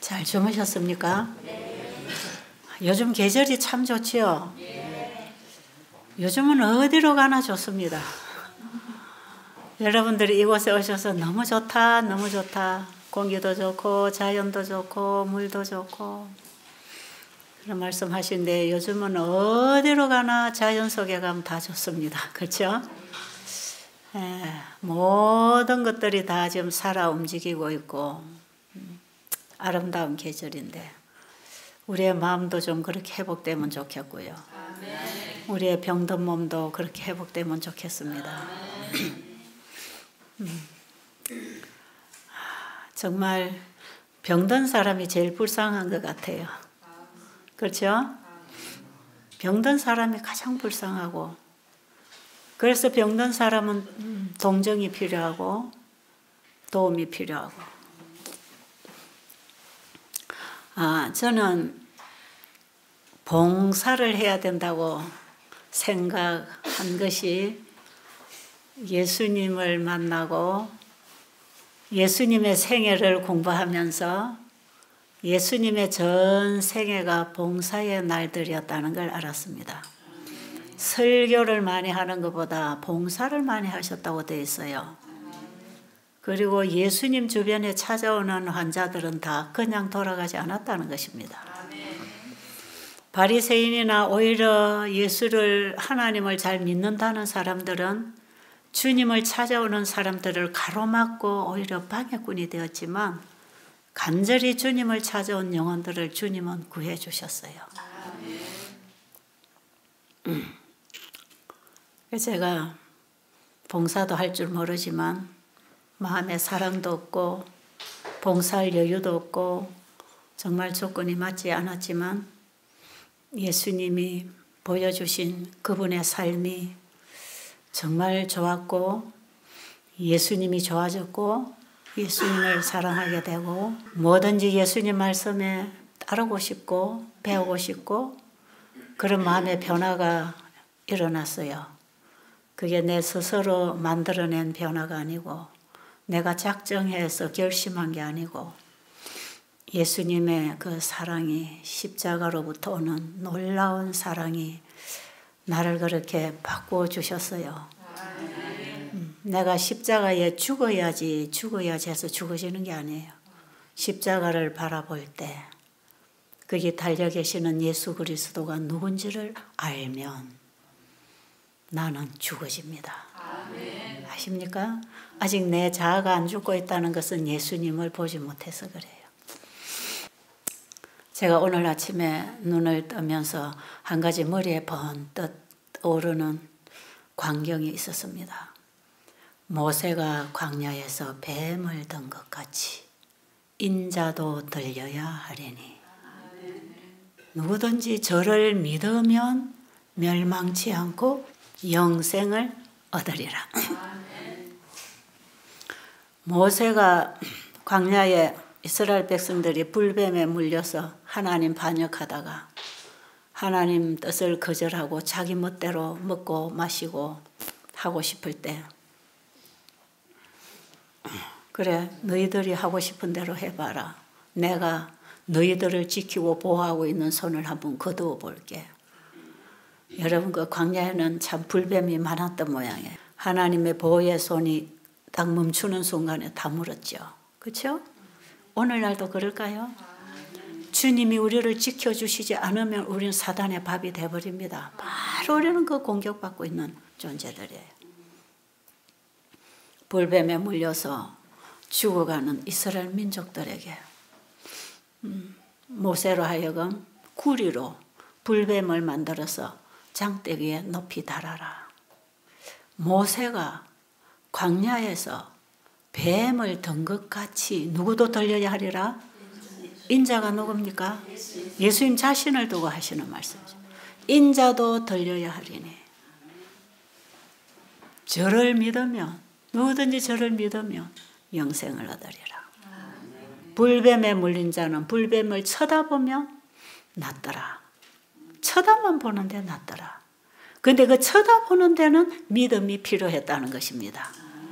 잘 주무셨습니까? 요즘 계절이 참 좋지요? 요즘은 어디로 가나 좋습니다. 여러분들이 이곳에 오셔서 너무 좋다, 너무 좋다. 공기도 좋고, 자연도 좋고, 물도 좋고. 그런 말씀 하시는데 요즘은 어디로 가나 자연 속에 가면 다 좋습니다. 그렇죠? 모든 것들이 다 지금 살아 움직이고 있고, 아름다운 계절인데 우리의 마음도 좀 그렇게 회복되면 좋겠고요. 우리의 병든 몸도 그렇게 회복되면 좋겠습니다. 정말 병든 사람이 제일 불쌍한 것 같아요. 그렇죠? 병든 사람이 가장 불쌍하고, 그래서 병든 사람은 동정이 필요하고 도움이 필요하고. 저는 봉사를 해야 된다고 생각한 것이 예수님을 만나고 예수님의 생애를 공부하면서 예수님의 전 생애가 봉사의 날들이었다는 걸 알았습니다. 설교를 많이 하는 것보다 봉사를 많이 하셨다고 되어 있어요. 그리고 예수님 주변에 찾아오는 환자들은 다 그냥 돌아가지 않았다는 것입니다. 바리새인이나 오히려 예수를, 하나님을 잘 믿는다는 사람들은 주님을 찾아오는 사람들을 가로막고 오히려 방해꾼이 되었지만 간절히 주님을 찾아온 영혼들을 주님은 구해 주셨어요. 제가 봉사도 할 줄 모르지만 마음에 사랑도 없고 봉사할 여유도 없고 정말 조건이 맞지 않았지만 예수님이 보여주신 그분의 삶이 정말 좋았고 예수님이 좋아졌고 예수님을 사랑하게 되고 뭐든지 예수님 말씀에 따르고 싶고 배우고 싶고 그런 마음의 변화가 일어났어요. 그게 내 스스로 만들어낸 변화가 아니고 내가 작정해서 결심한 게 아니고 예수님의 그 사랑이, 십자가로부터 오는 놀라운 사랑이 나를 그렇게 바꾸어 주셨어요. 내가 십자가에 죽어야지 해서 죽어지는 게 아니에요. 십자가를 바라볼 때 거기 달려 계시는 예수 그리스도가 누군지를 알면 나는 죽어집니다. 아십니까? 아직 내 자아가 안 죽고 있다는 것은 예수님을 보지 못해서 그래요. 제가 오늘 아침에 눈을 뜨면서 한 가지 머리에 번뜩 떠오르는 광경이 있었습니다. 모세가 광야에서 뱀을 든 것 같이 인자도 들려야 하리니 누구든지 저를 믿으면 멸망치 않고 영생을 얻으리라. 모세가 광야에 이스라엘 백성들이 불뱀에 물려서 하나님 반역하다가 하나님 뜻을 거절하고 자기 멋대로 먹고 마시고 하고 싶을 때 그래 너희들이 하고 싶은 대로 해봐라. 내가 너희들을 지키고 보호하고 있는 손을 한번 거두어 볼게. 여러분 그 광야에는 참 불뱀이 많았던 모양이에요. 하나님의 보호의 손이 딱 멈추는 순간에 다 물었죠. 그렇죠? 오늘날도 그럴까요? 주님이 우리를 지켜주시지 않으면 우리는 사단의 밥이 돼버립니다. 바로 우리는 그 공격받고 있는 존재들이에요. 불뱀에 물려서 죽어가는 이스라엘 민족들에게 모세로 하여금 구리로 불뱀을 만들어서 장대 위에 높이 달아라. 모세가 광야에서 뱀을 든 것 같이 누구도 들려야 하리라? 인자가 누굽니까? 예수님 자신을 두고 하시는 말씀이죠. 인자도 들려야 하리니 저를 믿으면 누구든지 저를 믿으면 영생을 얻으리라. 불뱀에 물린 자는 불뱀을 쳐다보면 낫더라. 쳐다만 보는데 낫더라. 근데 그 쳐다보는 데는 믿음이 필요했다는 것입니다.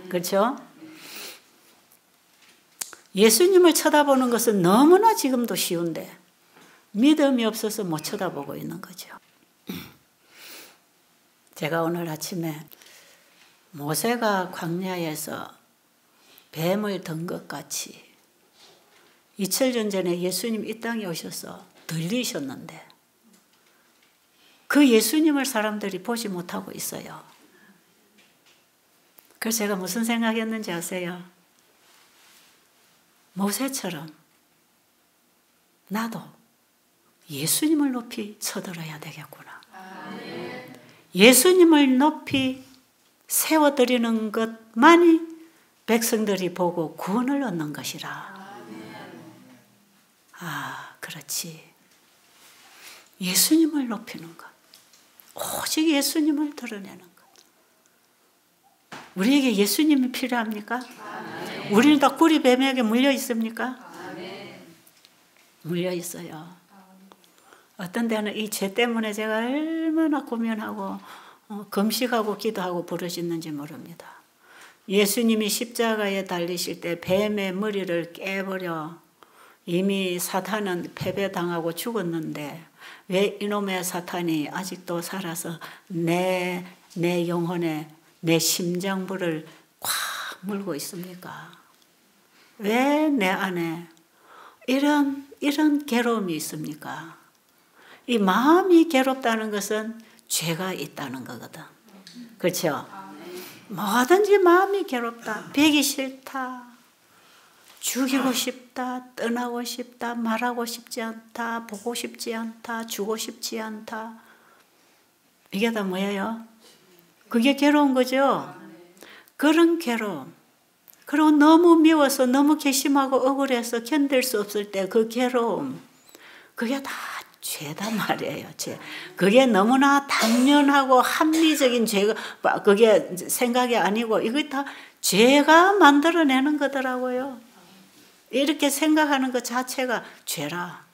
그렇죠? 예수님을 쳐다보는 것은 너무나 지금도 쉬운데 믿음이 없어서 못 쳐다보고 있는 거죠. 제가 오늘 아침에 모세가 광야에서 뱀을 든 것 같이 2000년 전에 예수님 이 땅에 오셔서 들리셨는데 그 예수님을 사람들이 보지 못하고 있어요. 그래서 제가 무슨 생각했는지 아세요? 모세처럼 나도 예수님을 높이 쳐들어야 되겠구나. 예수님을 높이 세워드리는 것만이 백성들이 보고 구원을 얻는 것이라. 아, 그렇지. 예수님을 높이는 것. 오직 예수님을 드러내는 것. 우리에게 예수님이 필요합니까? 우리는 다 꿀이뱀에게 물려 있습니까? 물려 있어요. 어떤 데는 이 죄 때문에 제가 얼마나 고민하고 금식하고 기도하고 부르짖는지 모릅니다. 예수님이 십자가에 달리실 때 뱀의 머리를 깨버려 이미 사탄은 패배당하고 죽었는데 왜 이놈의 사탄이 아직도 살아서 내 영혼에 내 심장부를 꽉 물고 있습니까? 왜 내 안에 이런 괴로움이 있습니까? 이 마음이 괴롭다는 것은 죄가 있다는 거거든. 그렇죠? 뭐든지 마음이 괴롭다. 배기 싫다. 죽이고 싶다. 떠나고 싶다. 말하고 싶지 않다. 보고 싶지 않다. 주고 싶지 않다. 이게 다 뭐예요? 그게 괴로운 거죠? 그런 괴로움. 그리고 너무 미워서 너무 괘씸하고 억울해서 견딜 수 없을 때 그 괴로움. 그게 다 죄다 말이에요. 죄. 그게 너무나 당연하고 합리적인 죄가 그게 생각이 아니고 이게 다 죄가 만들어내는 거더라고요. 이렇게 생각하는 것 자체가 죄라.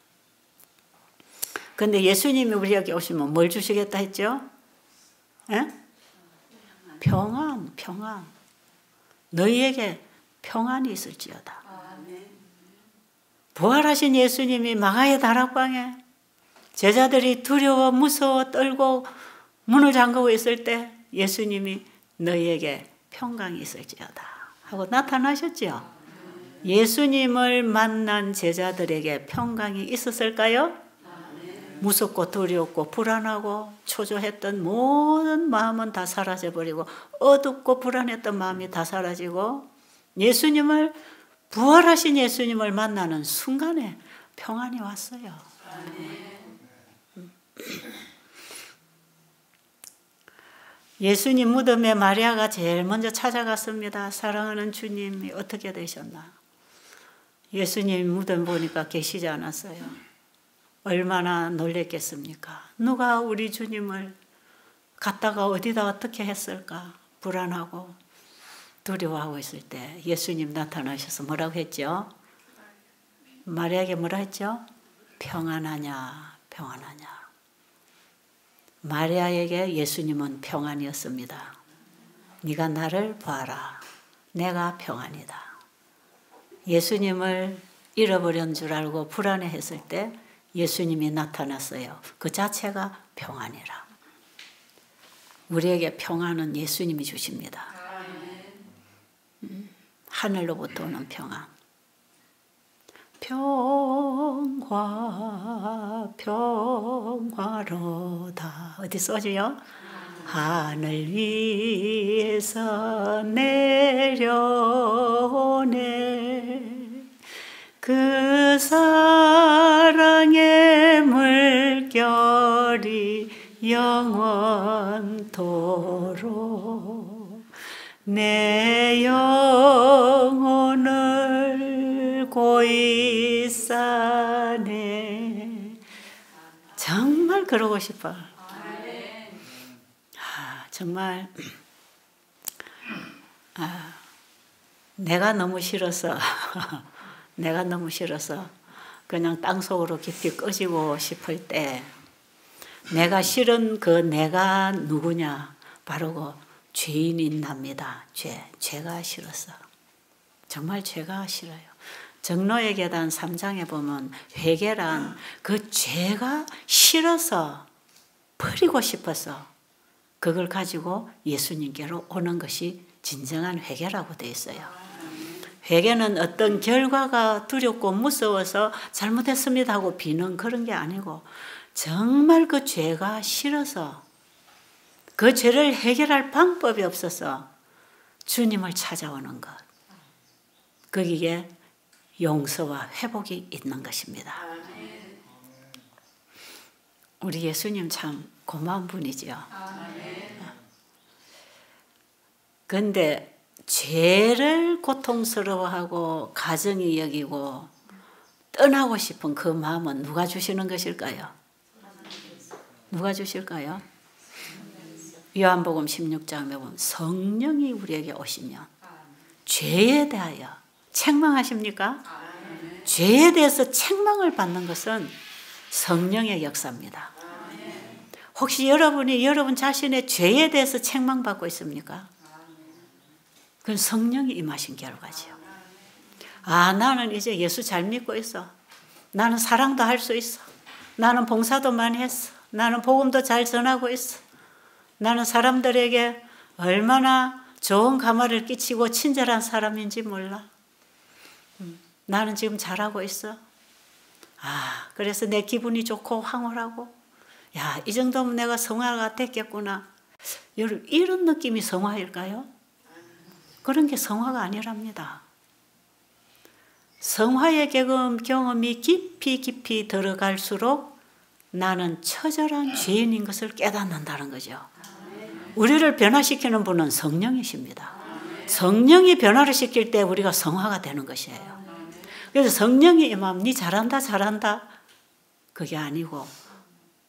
근데 예수님이 우리에게 오시면 뭘 주시겠다 했죠? 에? 평안. 너희에게 평안이 있을지어다. 부활하신 예수님이 마가의 다락방에 제자들이 두려워 무서워 떨고 문을 잠그고 있을 때 예수님이 너희에게 평강이 있을지어다 하고 나타나셨죠. 예수님을 만난 제자들에게 평강이 있었을까요? 무섭고 두렵고 불안하고 초조했던 모든 마음은 다 사라져버리고 어둡고 불안했던 마음이 다 사라지고 예수님을 부활하신 예수님을 만나는 순간에 평안이 왔어요. 예수님 무덤에 마리아가 제일 먼저 찾아갔습니다. 사랑하는 주님이 어떻게 되셨나? 예수님 무덤 보니까 계시지 않았어요. 얼마나 놀랬겠습니까? 누가 우리 주님을 갖다가 어디다 어떻게 했을까? 불안하고 두려워하고 있을 때 예수님 나타나셔서 뭐라고 했죠? 마리아에게 뭐라 했죠? 평안하냐. 마리아에게 예수님은 평안이었습니다. 네가 나를 봐라. 내가 평안이다. 예수님을 잃어버린 줄 알고 불안해했을 때 예수님이 나타났어요. 그 자체가 평안이라. 우리에게 평안은 예수님이 주십니다. 하늘로부터 오는 평안. 평화로다. 어디 써줘요? 하늘 위에서 내려오네 그 사랑의 물결이 영원토록 내 영혼을 고이 싸네. 정말 그러고 싶어. 정말 내가 너무 싫어서 그냥 땅속으로 깊이 꺼지고 싶을 때 내가 싫은 그 내가 누구냐? 바로 그 죄인인 납니다. 죄가 싫어서. 정말 죄가 싫어요. 정노의 계단 3장에 보면 회개란 그 죄가 싫어서 버리고 싶어서 그걸 가지고 예수님께로 오는 것이 진정한 회개라고 되어 있어요. 회개는 어떤 결과가 두렵고 무서워서 잘못했습니다 하고 비는 그런 게 아니고 정말 그 죄가 싫어서 그 죄를 해결할 방법이 없어서 주님을 찾아오는 것. 거기에 용서와 회복이 있는 것입니다. 우리 예수님 참 고마운 분이죠. 그런데 죄를 고통스러워하고 가정이 여기고 떠나고 싶은 그 마음은 누가 주시는 것일까요? 누가 주실까요? 요한복음 16장에 보면 성령이 우리에게 오시면 죄에 대하여 책망하십니까? 죄에 대해서 책망을 받는 것은 성령의 역사입니다. 혹시 여러분이 여러분 자신의 죄에 대해서 책망받고 있습니까? 그건 성령이 임하신 결과지요. 아, 나는 이제 예수 잘 믿고 있어. 나는 사랑도 할 수 있어. 나는 봉사도 많이 했어. 나는 복음도 잘 전하고 있어. 나는 사람들에게 얼마나 좋은 감화를 끼치고 친절한 사람인지 몰라. 나는 지금 잘하고 있어. 아, 그래서 내 기분이 좋고 황홀하고, 야, 이 정도면 내가 성화가 됐겠구나. 여러분, 이런 느낌이 성화일까요? 그런 게 성화가 아니랍니다. 성화의 경험이 깊이 들어갈수록 나는 처절한 죄인인 것을 깨닫는다는 거죠. 우리를 변화시키는 분은 성령이십니다. 성령이 변화를 시킬 때 우리가 성화가 되는 것이에요. 그래서 성령이 임하면 니 잘한다 그게 아니고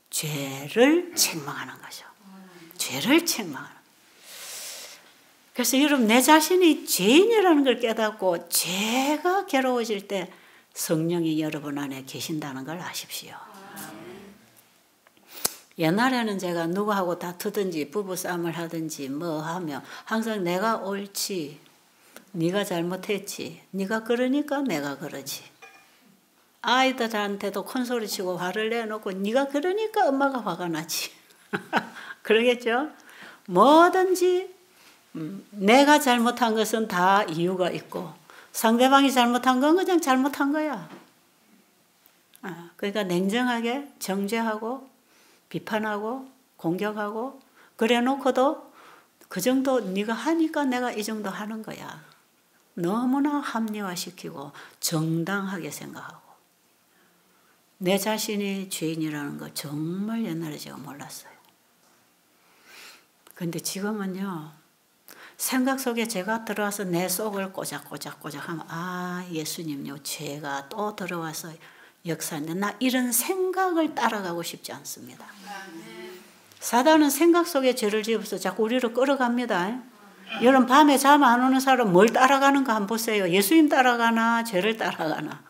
죄를 책망하는 거죠. 죄를 책망하는. 그래서 여러분 내 자신이 죄인이라는 걸 깨닫고 죄가 괴로워질 때 성령이 여러분 안에 계신다는 걸 아십시오. 옛날에는 제가 누구하고 다투든지 부부싸움을 하든지 뭐 하면 항상 내가 옳지, 네가 잘못했지, 네가 그러니까 내가 그러지. 아이들한테도 큰소리치고 화를 내놓고 네가 그러니까 엄마가 화가 나지. 그러겠죠? 뭐든지 내가 잘못한 것은 다 이유가 있고 상대방이 잘못한 건 그냥 잘못한 거야. 그러니까 냉정하게 정죄하고 비판하고 공격하고 그래 놓고도 그 정도 네가 하니까 내가 이 정도 하는 거야. 너무나 합리화시키고 정당하게 생각하고 내 자신이 죄인이라는 걸 정말 옛날에 제가 몰랐어요. 근데 지금은요. 생각 속에 죄가 들어와서 내 속을 꼬작꼬작 하면 아 예수님요 죄가 또 들어와서 역사인데 나 이런 생각을 따라가고 싶지 않습니다. 사단은 생각 속에 죄를 지어서 자꾸 우리를 끌어갑니다. 여러분 밤에 잠 안 오는 사람 뭘 따라가는가 한번 보세요. 예수님 따라가나 죄를 따라가나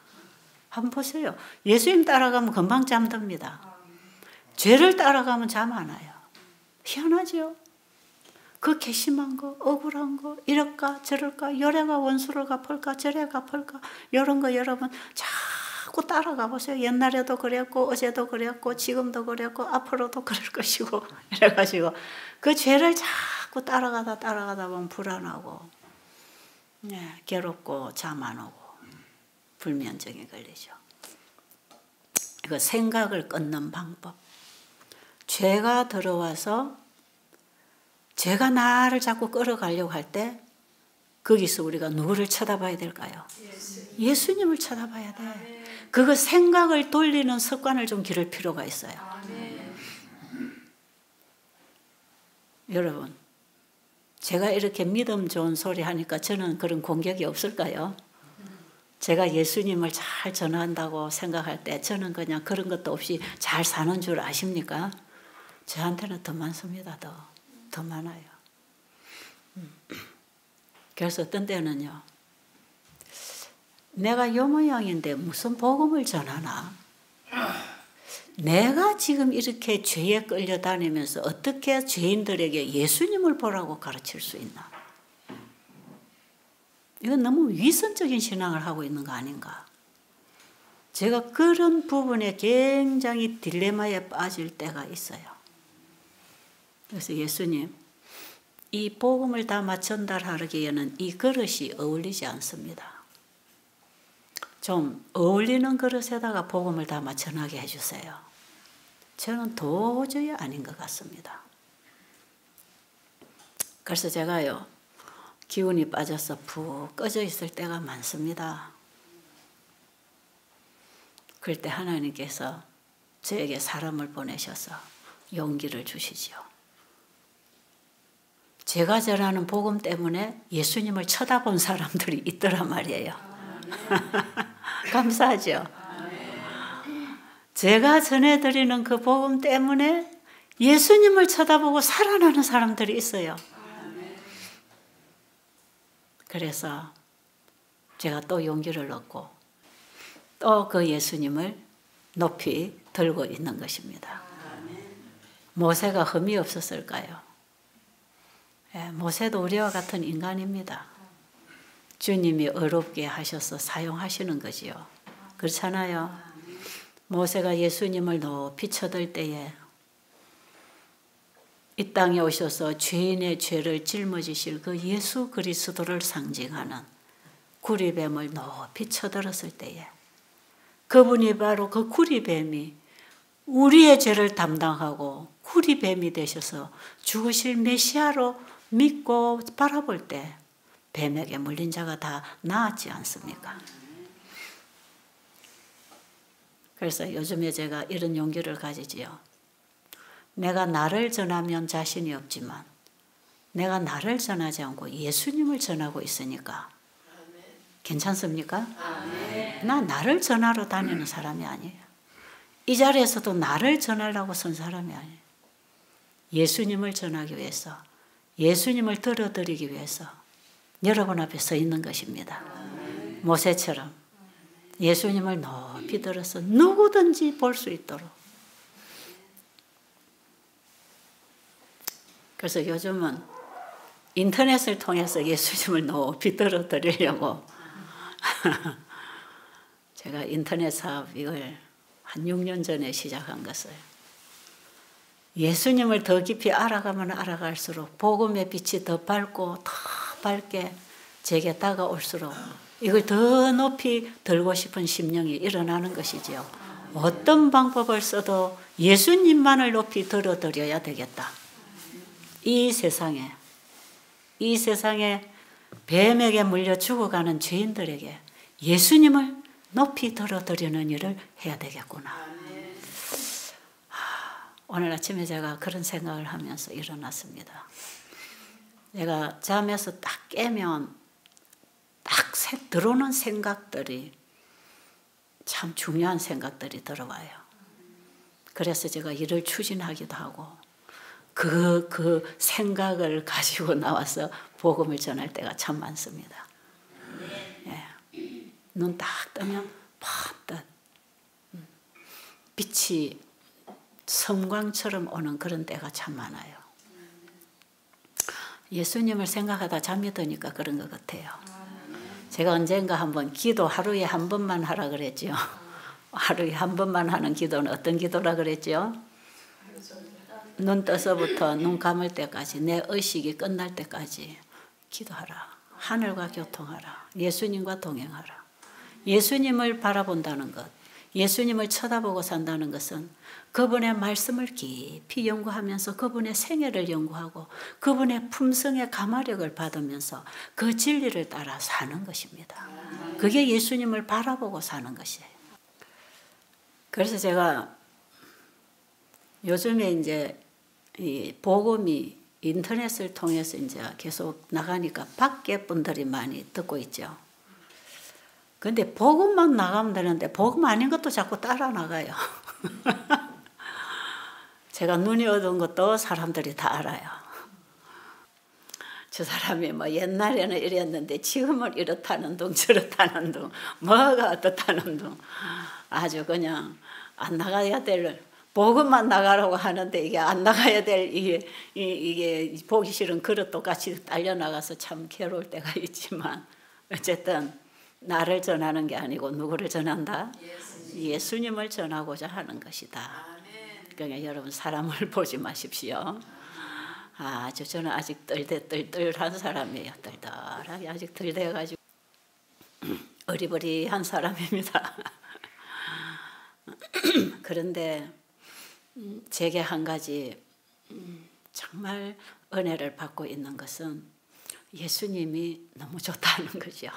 한번 보세요. 예수님 따라가면 금방 잠듭니다. 죄를 따라가면 잠 안 와요. 희한하죠. 그 괘씸한 거, 억울한 거, 이럴까 저럴까, 요래가 원수를 갚을까 저래 갚을까 이런 거 여러분 자꾸 따라가 보세요. 옛날에도 그랬고 어제도 그랬고 지금도 그랬고 앞으로도 그럴 것이고 이래가지고 그 죄를 자꾸 따라가다 보면 불안하고 괴롭고 잠 안 오고 불면증에 걸리죠. 이거 생각을 끊는 방법. 죄가 들어와서 죄가 나를 자꾸 끌어가려고 할 때 거기서 우리가 누구를 쳐다봐야 될까요? 예수님을 쳐다봐야 돼. 그거 생각을 돌리는 습관을 좀 기를 필요가 있어요. 여러분 제가 이렇게 믿음 좋은 소리 하니까 저는 그런 공격이 없을까요? 제가 예수님을 잘 전한다고 생각할 때 저는 그냥 그런 것도 없이 잘 사는 줄 아십니까? 저한테는 더 많습니다. 더 많아요. 그래서 어떤 때는요. 내가 요 모양인데 무슨 복음을 전하나? 내가 지금 이렇게 죄에 끌려다니면서 어떻게 죄인들에게 예수님을 보라고 가르칠 수 있나? 이건 너무 위선적인 신앙을 하고 있는 거 아닌가. 제가 그런 부분에 굉장히 딜레마에 빠질 때가 있어요. 그래서 예수님, 이 복음을 담아 전달하기에는 이 그릇이 어울리지 않습니다. 좀 어울리는 그릇에다가 복음을 담아 전하게 해주세요. 저는 도저히 아닌 것 같습니다. 그래서 제가요, 기운이 빠져서 푹 꺼져 있을 때가 많습니다. 그럴 때 하나님께서 저에게 사람을 보내셔서 용기를 주시지요. 제가 전하는 복음 때문에 예수님을 쳐다본 사람들이 있더란 말이에요. 감사하죠? 제가 전해드리는 그 복음 때문에 예수님을 쳐다보고 살아나는 사람들이 있어요. 그래서 제가 또 용기를 얻고 또 그 예수님을 높이 들고 있는 것입니다. 모세가 흠이 없었을까요? 모세도 우리와 같은 인간입니다. 주님이 어렵게 하셔서 사용하시는 거지요. 그렇잖아요. 모세가 예수님을 높이 쳐들 때에 이 땅에 오셔서 죄인의 죄를 짊어지실 그 예수 그리스도를 상징하는 구리뱀을 높이 쳐들었을 때에 그분이 바로 그 구리뱀이 우리의 죄를 담당하고 구리뱀이 되셔서 죽으실 메시아로 믿고 바라볼 때 뱀에게 물린 자가 다 나았지 않습니까? 그래서 요즘에 제가 이런 용기를 가지지요. 내가 나를 전하면 자신이 없지만 내가 나를 전하지 않고 예수님을 전하고 있으니까 괜찮습니까? 나 나를 전하러 다니는 사람이 아니에요. 이 자리에서도 나를 전하려고 선 사람이 아니에요. 예수님을 전하기 위해서, 예수님을 들어드리기 위해서 여러분 앞에 서 있는 것입니다. 모세처럼 예수님을 높이 들어서 누구든지 볼 수 있도록. 그래서 요즘은 인터넷을 통해서 예수님을 높이 들어드리려고 제가 인터넷 사업 이걸 한 6년 전에 시작한 것을 예수님을 더 깊이 알아가면 알아갈수록 복음의 빛이 더 밝고 더 밝게 제게 다가올수록 이걸 더 높이 들고 싶은 심령이 일어나는 것이지요. 어떤 방법을 써도 예수님만을 높이 들어드려야 되겠다. 이 세상에 뱀에게 물려 죽어가는 죄인들에게 예수님을 높이 들어드리는 일을 해야 되겠구나. 오늘 아침에 제가 그런 생각을 하면서 일어났습니다. 제가 잠에서 딱 깨면 딱 들어오는 생각들이 참 중요한 생각들이 들어와요. 그래서 제가 일을 추진하기도 하고 그 생각을 가지고 나와서 복음을 전할 때가 참 많습니다. 예. 눈 딱 뜨면 팍 빛이 섬광처럼 오는 그런 때가 참 많아요. 예수님을 생각하다 잠이 드니까 그런 것 같아요. 제가 언젠가 한번 기도 하루에 한 번만 하라 그랬죠. 하루에 한 번만 하는 기도는 어떤 기도라 그랬죠? 눈 떠서부터 눈 감을 때까지 내 의식이 끝날 때까지 기도하라. 하늘과 교통하라. 예수님과 동행하라. 예수님을 바라본다는 것, 예수님을 쳐다보고 산다는 것은 그분의 말씀을 깊이 연구하면서 그분의 생애를 연구하고 그분의 품성의 감화력을 받으면서 그 진리를 따라 사는 것입니다. 그게 예수님을 바라보고 사는 것이에요. 그래서 제가 요즘에 이제 이 복음이 인터넷을 통해서 이제 계속 나가니까 밖에 분들이 많이 듣고 있죠. 근데 복음만 나가면 되는데 복음 아닌 것도 자꾸 따라 나가요. 제가 눈이 어두운 것도 사람들이 다 알아요. 저 사람이 뭐 옛날에는 이랬는데 지금은 이렇다는 둥 저렇다는 둥 뭐가 어떻다는 둥 아주 그냥 안 나가야 될 복음만 나가라고 하는데 이게 안 나가야 될 이게 보기 싫은 그릇도 같이 딸려 나가서 참 괴로울 때가 있지만 어쨌든 나를 전하는 게 아니고 누구를 전한다? 예수님을 전하고자 하는 것이다. 그러니까 여러분 사람을 보지 마십시오. 저는 아직 뜰뜰한 사람이에요. 뜰뜰하게 아직 덜돼가지고 어리버리한 사람입니다. 그런데 제게 한 가지 정말 은혜를 받고 있는 것은 예수님이 너무 좋다는 거죠.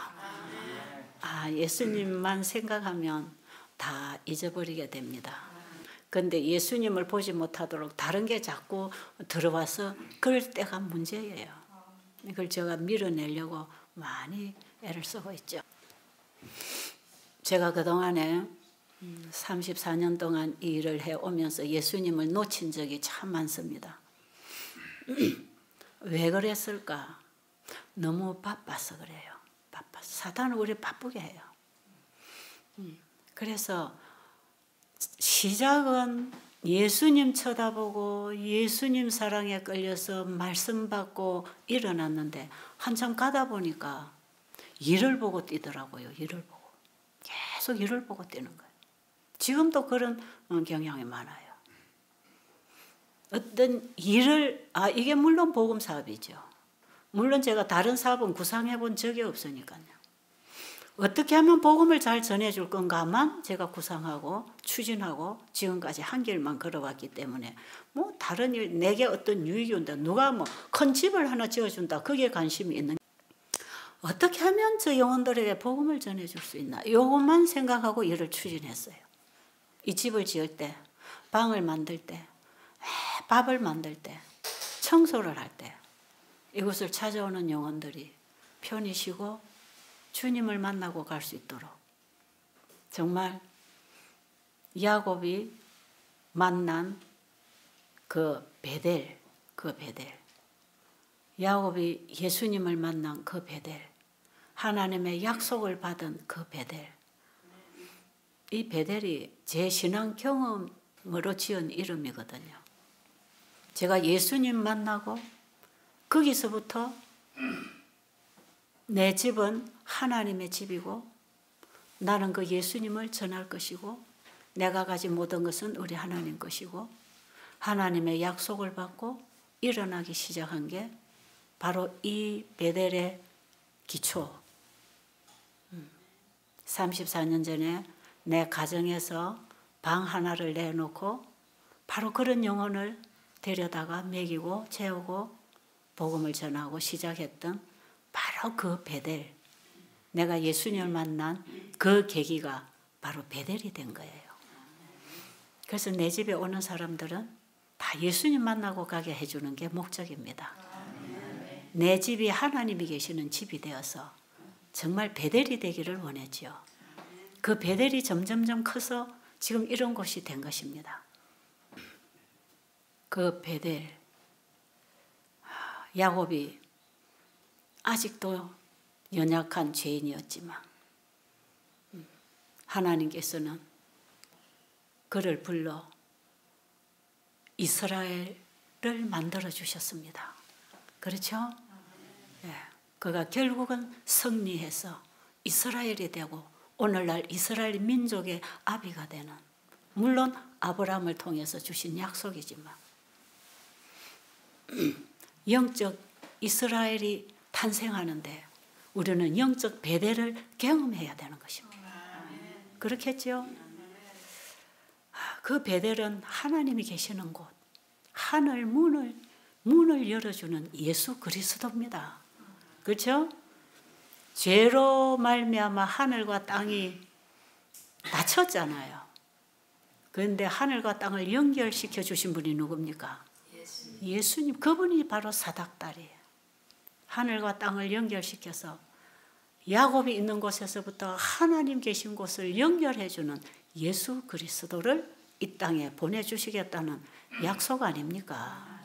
예수님만 생각하면 다 잊어버리게 됩니다. 그런데 예수님을 보지 못하도록 다른 게 자꾸 들어와서 그럴 때가 문제예요. 이걸 제가 밀어내려고 많이 애를 쓰고 있죠. 제가 그동안에 34년 동안 이 일을 해오면서 예수님을 놓친 적이 참 많습니다. 왜 그랬을까? 너무 바빠서 그래요. 바빠서. 사탄은 우리 바쁘게 해요. 그래서 시작은 예수님 쳐다보고 예수님 사랑에 끌려서 말씀 받고 일어났는데 한참 가다 보니까 일을 보고 뛰더라고요. 일을 보고. 계속 일을 보고 뛰는 거예요. 지금도 그런 경향이 많아요. 어떤 일을, 이게 물론 복음 사업이죠. 물론 제가 다른 사업은 구상해 본 적이 없으니까요. 어떻게 하면 복음을 잘 전해줄 건가만 제가 구상하고 추진하고 지금까지 한 길만 걸어왔기 때문에 뭐 다른 일, 내게 어떤 유익이 온다. 누가 뭐 큰 집을 하나 지어준다. 거기에 관심이 있는. 어떻게 하면 저 영혼들에게 복음을 전해줄 수 있나. 이것만 생각하고 일을 추진했어요. 이 집을 지을 때, 방을 만들 때, 밥을 만들 때, 청소를 할 때 이곳을 찾아오는 영혼들이 편히 쉬고 주님을 만나고 갈 수 있도록 정말 야곱이 만난 그 베델, 야곱이 예수님을 만난 그 베델, 하나님의 약속을 받은 그 베델, 이 베델이 제 신앙 경험으로 지은 이름이거든요. 제가 예수님 만나고 거기서부터 내 집은 하나님의 집이고 나는 그 예수님을 전할 것이고 내가 가진 모든 것은 우리 하나님 것이고 하나님의 약속을 받고 일어나기 시작한 게 바로 이 베델의 기초. 34년 전에 내 가정에서 방 하나를 내놓고 바로 그런 영혼을 데려다가 먹이고 재우고 복음을 전하고 시작했던 바로 그 베델, 내가 예수님을 만난 그 계기가 바로 베델이 된 거예요. 그래서 내 집에 오는 사람들은 다 예수님 만나고 가게 해주는 게 목적입니다. 내 집이 하나님이 계시는 집이 되어서 정말 베델이 되기를 원했죠. 그 베델이 점점점 커서 지금 이런 곳이 된 것입니다. 그 베델, 야곱이 아직도 연약한 죄인이었지만 하나님께서는 그를 불러 이스라엘을 만들어 주셨습니다. 그렇죠? 네. 그가 결국은 승리해서 이스라엘이 되고 오늘날 이스라엘 민족의 아비가 되는, 물론 아브라함을 통해서 주신 약속이지만 영적 이스라엘이 탄생하는데 우리는 영적 베델을 경험해야 되는 것입니다. 그렇겠죠? 그 베델은 하나님이 계시는 곳, 하늘 문을 열어주는 예수 그리스도입니다. 그렇죠? 죄로 말미암아 하늘과 땅이 닫혔잖아요. 그런데 하늘과 땅을 연결시켜 주신 분이 누굽니까? 예수님. 그분이 바로 사닥다리예요. 하늘과 땅을 연결시켜서 야곱이 있는 곳에서부터 하나님 계신 곳을 연결해주는 예수 그리스도를 이 땅에 보내주시겠다는 약속 아닙니까?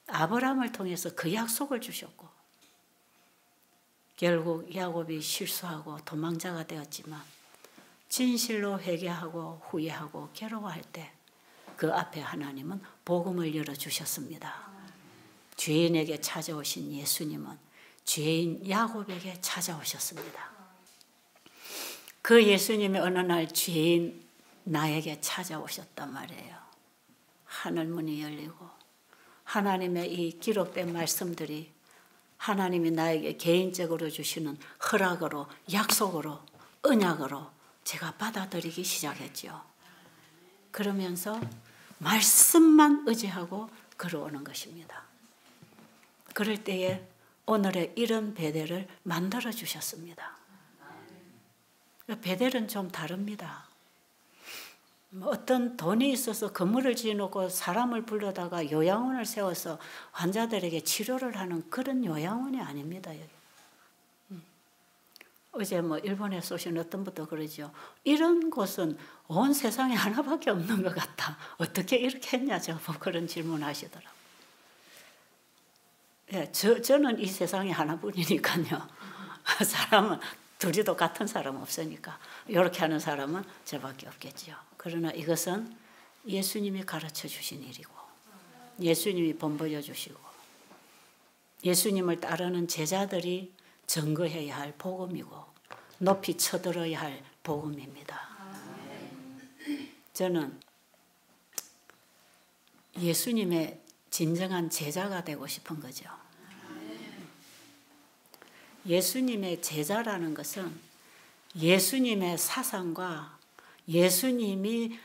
아브라함을 통해서 그 약속을 주셨고 결국 야곱이 실수하고 도망자가 되었지만 진실로 회개하고 후회하고 괴로워할 때 그 앞에 하나님은 복음을 열어주셨습니다. 죄인에게 찾아오신 예수님은 죄인 야곱에게 찾아오셨습니다. 그 예수님이 어느 날 죄인 나에게 찾아오셨단 말이에요. 하늘문이 열리고 하나님의 이 기록된 말씀들이 하나님이 나에게 개인적으로 주시는 허락으로, 약속으로, 언약으로 제가 받아들이기 시작했죠. 그러면서 말씀만 의지하고 걸어오는 것입니다. 그럴 때에 오늘의 이런 베델을 만들어 주셨습니다. 베델은 좀 다릅니다. 어떤 돈이 있어서 건물을 지어놓고 사람을 불러다가 요양원을 세워서 환자들에게 치료를 하는 그런 요양원이 아닙니다. 여기. 어제 일본에서 오신 어떤 분도 그러죠. 이런 곳은 온 세상에 하나밖에 없는 것 같다. 어떻게 이렇게 했냐, 그런 질문 하시더라고요. 예, 저는 이 세상에 하나뿐이니까요. 사람은 둘이도 같은 사람 없으니까 이렇게 하는 사람은 저밖에 없겠죠. 그러나 이것은 예수님이 가르쳐 주신 일이고 예수님이 본보여 주시고 예수님을 따르는 제자들이 증거해야 할 복음이고 높이 쳐들어야 할 복음입니다. 저는 예수님의 진정한 제자가 되고 싶은 거죠. 예수님의 제자라는 것은 예수님의 사상과 예수님이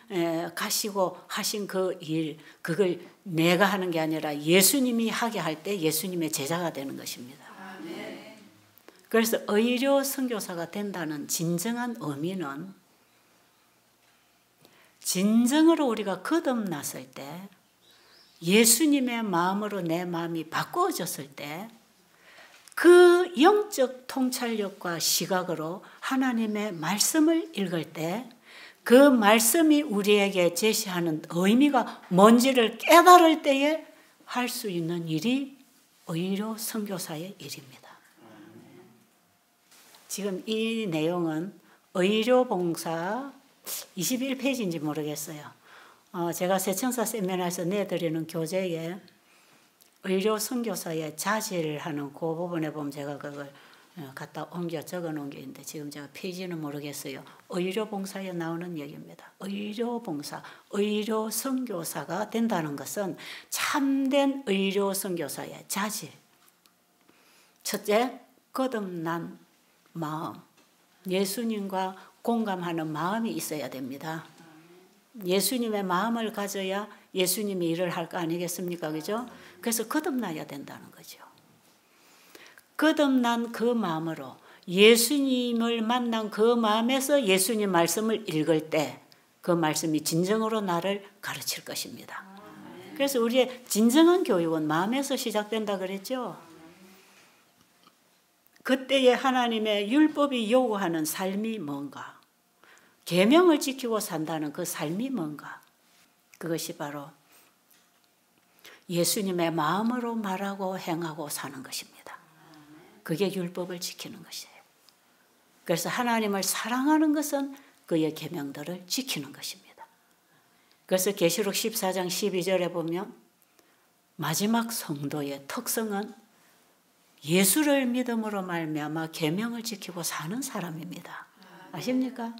가시고 하신 그 일, 그걸 내가 하는 게 아니라 예수님이 하게 할 때 예수님의 제자가 되는 것입니다. 그래서 의료 선교사가 된다는 진정한 의미는 진정으로 우리가 거듭났을 때 예수님의 마음으로 내 마음이 바꾸어졌을 때 그 영적 통찰력과 시각으로 하나님의 말씀을 읽을 때 그 말씀이 우리에게 제시하는 의미가 뭔지를 깨달을 때에 할 수 있는 일이 의료 선교사의 일입니다. 지금 이 내용은 의료봉사 21페이지인지 모르겠어요. 제가 세청사 세미나에서 내드리는 교재에 의료 선교사의 자질하는 그 부분에 보면 제가 그걸 갖다 옮겨 적어 놓은 게 있는데 지금 제가 페이지는 모르겠어요. 의료봉사에 나오는 얘기입니다. 의료봉사, 의료 선교사가 된다는 것은 참된 의료 선교사의 자질. 첫째, 거듭난 마음, 예수님과 공감하는 마음이 있어야 됩니다. 예수님의 마음을 가져야 예수님이 일을 할 거 아니겠습니까? 그죠? 그래서 거듭나야 된다는 거죠. 거듭난 그 마음으로 예수님을 만난 그 마음에서 예수님 말씀을 읽을 때 그 말씀이 진정으로 나를 가르칠 것입니다. 그래서 우리의 진정한 교육은 마음에서 시작된다 그랬죠. 그때에 하나님의 율법이 요구하는 삶이 뭔가, 계명을 지키고 산다는 그 삶이 뭔가, 그것이 바로 예수님의 마음으로 말하고 행하고 사는 것입니다. 그게 율법을 지키는 것이에요. 그래서 하나님을 사랑하는 것은 그의 계명들을 지키는 것입니다. 그래서 계시록 14장 12절에 보면 마지막 성도의 특성은 예수를 믿음으로 말미암아 계명을 지키고 사는 사람입니다. 아십니까?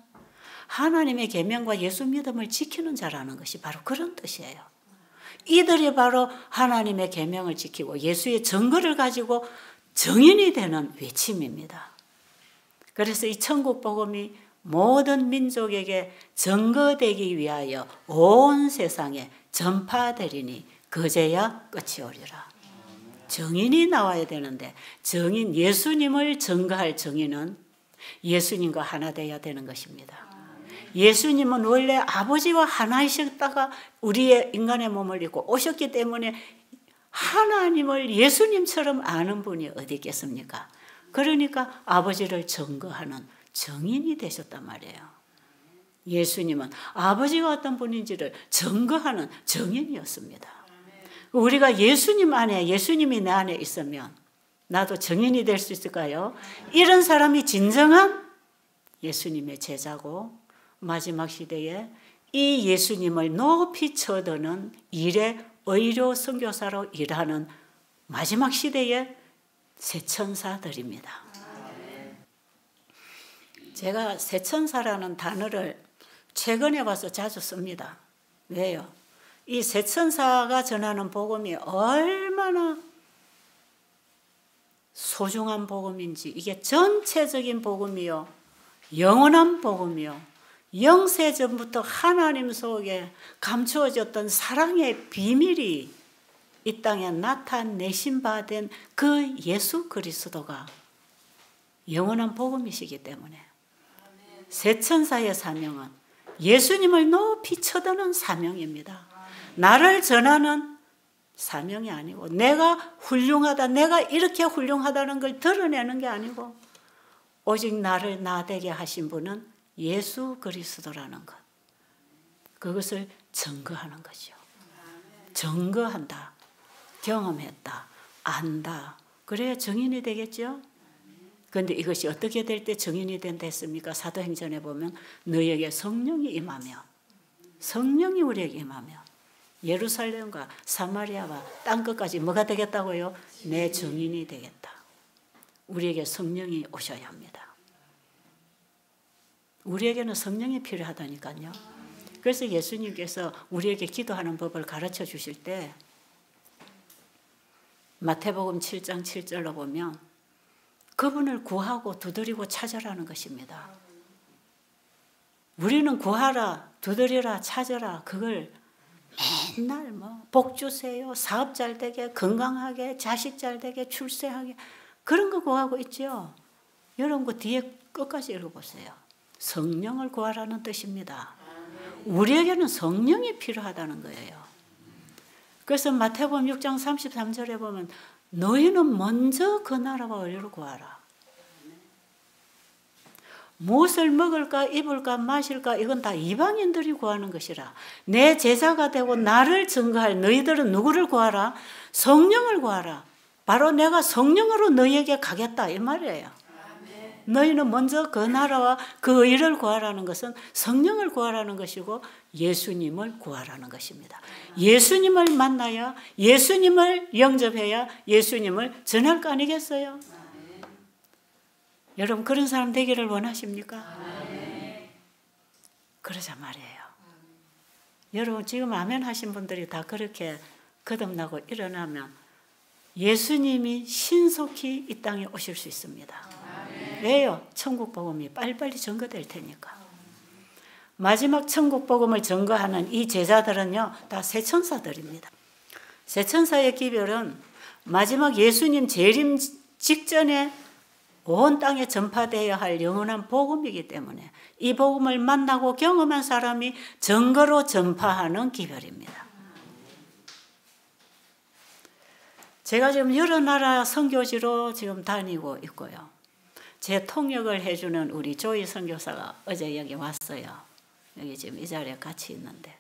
하나님의 계명과 예수 믿음을 지키는 자라는 것이 바로 그런 뜻이에요. 이들이 바로 하나님의 계명을 지키고 예수의 증거를 가지고 정인이 되는 외침입니다. 그래서 이 천국 복음이 모든 민족에게 증거되기 위하여 온 세상에 전파되리니 그제야 끝이 오리라. 정인이 나와야 되는데 정인, 예수님을 증거할 정인은 예수님과 하나 되어야 되는 것입니다. 예수님은 원래 아버지와 하나이셨다가 우리의 인간의 몸을 입고 오셨기 때문에 하나님을 예수님처럼 아는 분이 어디 있겠습니까? 그러니까 아버지를 증거하는 정인이 되셨단 말이에요. 예수님은 아버지가 어떤 분인지를 증거하는 정인이었습니다. 우리가 예수님 안에, 예수님이 내 안에 있으면 나도 정인이 될 수 있을까요? 이런 사람이 진정한 예수님의 제자고 마지막 시대에 이 예수님을 높이 쳐드는 일의 의료 선교사로 일하는 마지막 시대에 새천사들입니다. 제가 새천사라는 단어를 최근에 와서 자주 씁니다. 왜요? 이 새천사가 전하는 복음이 얼마나 소중한 복음인지, 이게 전체적인 복음이요, 영원한 복음이요, 영세전부터 하나님 속에 감추어졌던 사랑의 비밀이 이 땅에 나타내신 바 된 그 예수 그리스도가 영원한 복음이시기 때문에 새천사의 사명은 예수님을 높이 쳐드는 사명입니다. 나를 전하는 사명이 아니고, 내가 훌륭하다, 내가 이렇게 훌륭하다는 걸 드러내는 게 아니고, 오직 나를 나되게 하신 분은 예수 그리스도라는 것, 그것을 증거하는 거죠. 증거한다, 경험했다, 안다, 그래야 증인이 되겠죠. 그런데 이것이 어떻게 될 때 증인이 된다 했습니까? 사도행전에 보면 너희에게 성령이 임하며, 성령이 우리에게 임하며 예루살렘과 사마리아와 땅끝까지 뭐가 되겠다고요? 내 증인이 되겠다. 우리에게 성령이 오셔야 합니다. 우리에게는 성령이 필요하다니까요. 그래서 예수님께서 우리에게 기도하는 법을 가르쳐 주실 때 마태복음 7장 7절로 보면 그분을 구하고 두드리고 찾으라는 것입니다. 우리는 구하라, 두드리라, 찾으라, 그걸 맨날 복 주세요, 사업 잘 되게, 건강하게, 자식 잘 되게, 출세하게, 그런 거 구하고 있죠. 여러분 그 뒤에 끝까지 읽어보세요. 성령을 구하라는 뜻입니다. 우리에게는 성령이 필요하다는 거예요. 그래서 마태복음 6장 33절에 보면 너희는 먼저 그 나라와 의를 구하라. 무엇을 먹을까, 입을까, 마실까, 이건 다 이방인들이 구하는 것이라. 내 제자가 되고 나를 증거할 너희들은 누구를 구하라? 성령을 구하라. 바로 내가 성령으로 너희에게 가겠다, 이 말이에요. 너희는 먼저 그 나라와 그 의를 구하라는 것은 성령을 구하라는 것이고 예수님을 구하라는 것입니다. 예수님을 만나야, 예수님을 영접해야 예수님을 전할 거 아니겠어요? 여러분 그런 사람 되기를 원하십니까? 그러자 말이에요. 여러분 지금 아멘 하신 분들이 다 그렇게 거듭나고 일어나면 예수님이 신속히 이 땅에 오실 수 있습니다. 왜요? 천국 복음이 빨리빨리 전거될 테니까. 마지막 천국 복음을 전거하는 이 제자들은요, 다 새천사들입니다. 새천사의 기별은 마지막 예수님 재림 직전에 온 땅에 전파되어야 할 영원한 복음이기 때문에 이 복음을 만나고 경험한 사람이 증거로 전파하는 기별입니다. 제가 지금 여러 나라 선교지로 지금 다니고 있고요. 제 통역을 해주는 우리 조이 선교사가 어제 여기 왔어요. 여기 지금 이 자리에 같이 있는데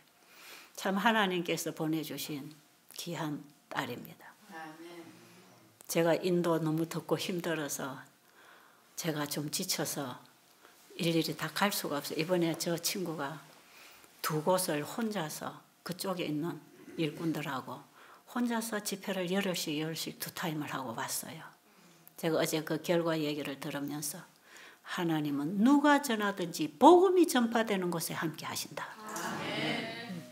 참 하나님께서 보내주신 귀한 딸입니다. 제가 인도 너무 덥고 힘들어서 제가 좀 지쳐서 일일이 다 갈 수가 없어요. 이번에 저 친구가 두 곳을 혼자서 그쪽에 있는 일꾼들하고 혼자서 집회를 열흘씩 두 타임을 하고 왔어요. 제가 어제 그 결과 얘기를 들으면서 하나님은 누가 전하든지 복음이 전파되는 곳에 함께 하신다.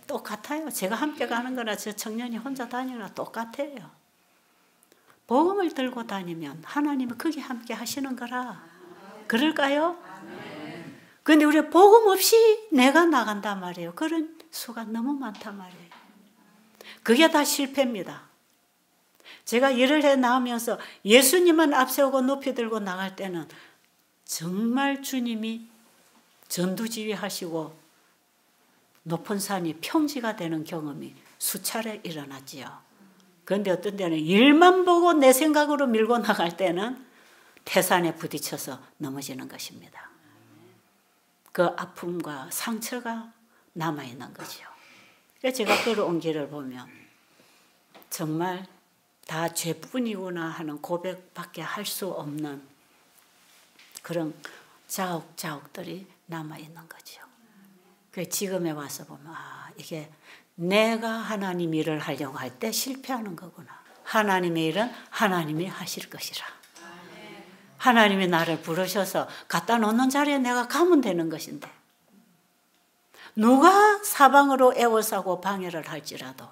똑같아요. 제가 함께 가는 거나 저 청년이 혼자 다니나 똑같아요. 복음을 들고 다니면 하나님은 거기 함께 하시는 거라. 그럴까요? 그런데 우리 복음 없이 내가 나간단 말이에요. 그런 수가 너무 많단 말이에요. 그게 다 실패입니다. 제가 일을 해 나오면서 예수님만 앞세우고 높이 들고 나갈 때는 정말 주님이 전두지휘하시고 높은 산이 평지가 되는 경험이 수차례 일어났지요. 그런데 어떤 때는 일만 보고 내 생각으로 밀고 나갈 때는 태산에 부딪혀서 넘어지는 것입니다. 그 아픔과 상처가 남아있는 거죠. 그래서 제가 걸어온 길을 보면 정말 다 죄뿐이구나 하는 고백밖에 할 수 없는 그런 자욱자욱들이 남아있는 거죠. 그 지금에 와서 보면 이게 내가 하나님 일을 하려고 할 때 실패하는 거구나. 하나님의 일은 하나님이 하실 것이라. 하나님이 나를 부르셔서 갖다 놓는 자리에 내가 가면 되는 것인데 누가 사방으로 애워싸고 방해를 할지라도